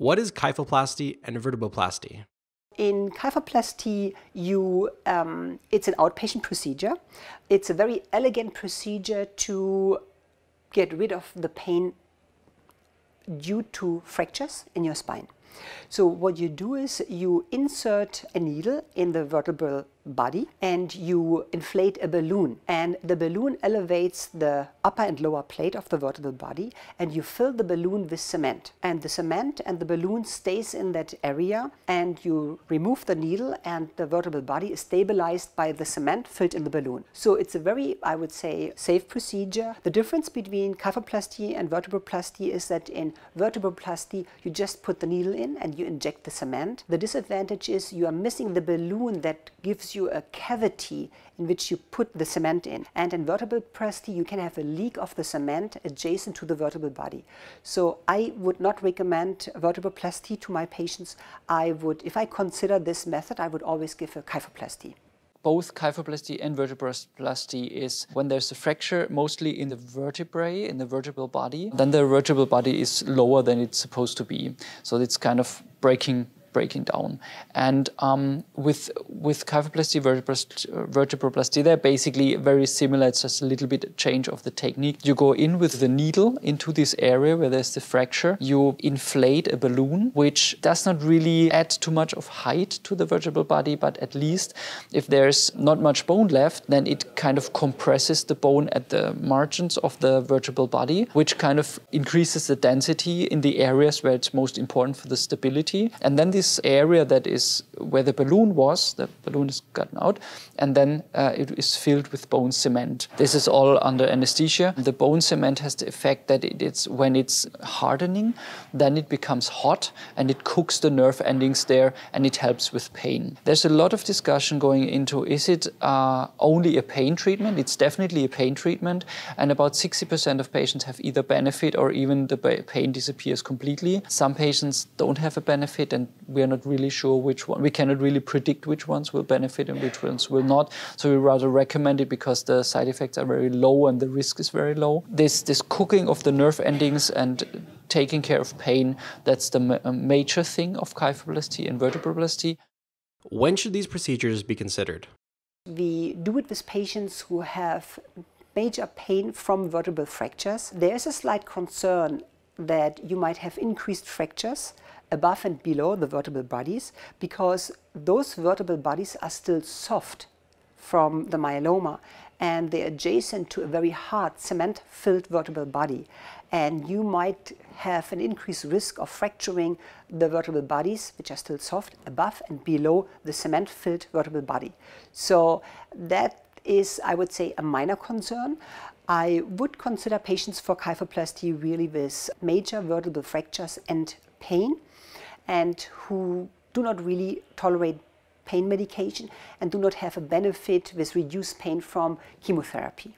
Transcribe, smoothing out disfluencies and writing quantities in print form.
What is kyphoplasty and vertebroplasty? In kyphoplasty, it's an outpatient procedure. It's a very elegant procedure to get rid of the pain due to fractures in your spine. So what you do is you insert a needle in the vertebral body and you inflate a balloon, and the balloon elevates the upper and lower plate of the vertebral body, and you fill the balloon with cement, and the cement and the balloon stays in that area, and you remove the needle and the vertebral body is stabilized by the cement filled in the balloon. So it's a very, I would say, safe procedure. The difference between kyphoplasty and vertebroplasty is that in vertebroplasty you just put the needle in and you inject the cement. The disadvantage is you are missing the balloon that gives you a cavity in which you put the cement in. And in vertebroplasty you can have a leak of the cement adjacent to the vertebral body. So I would not recommend vertebroplasty to my patients. If I consider this method, I would always give a kyphoplasty. Both kyphoplasty and vertebroplasty is when there's a fracture, mostly in the vertebrae, in the vertebral body. Then the vertebral body is lower than it's supposed to be. So it's kind of breaking down. And with kyphoplasty, vertebroplasty, they're basically very similar. It's just a little bit change of the technique. You go in with the needle into this area where there's the fracture. You inflate a balloon, which does not really add too much of height to the vertebral body, but at least if there's not much bone left, then it kind of compresses the bone at the margins of the vertebral body, which kind of increases the density in the areas where it's most important for the stability. And then this area that is where the balloon is gotten out, and then it is filled with bone cement. This is all under anesthesia. The bone cement has the effect that when it's hardening, then it becomes hot and it cooks the nerve endings there, and it helps with pain. There's a lot of discussion going into, is it only a pain treatment? It's definitely a pain treatment, and about 60% of patients have either benefit or even the pain disappears completely. Some patients don't have a benefit, and we are not really sure which one. We cannot really predict which ones will benefit and which ones will not. So we rather recommend it because the side effects are very low and the risk is very low. This cooking of the nerve endings and taking care of pain, that's the major thing of kyphoplasty and vertebroplasty. When should these procedures be considered? We do it with patients who have major pain from vertebral fractures. There is a slight concern that you might have increased fractures above and below the vertebral bodies, because those vertebral bodies are still soft from the myeloma and they're adjacent to a very hard cement-filled vertebral body. And you might have an increased risk of fracturing the vertebral bodies, which are still soft, above and below the cement-filled vertebral body. So that is, I would say, a minor concern. I would consider patients for kyphoplasty really with major vertebral fractures and pain, and who do not really tolerate pain medication and do not have a benefit with reduced pain from chemotherapy.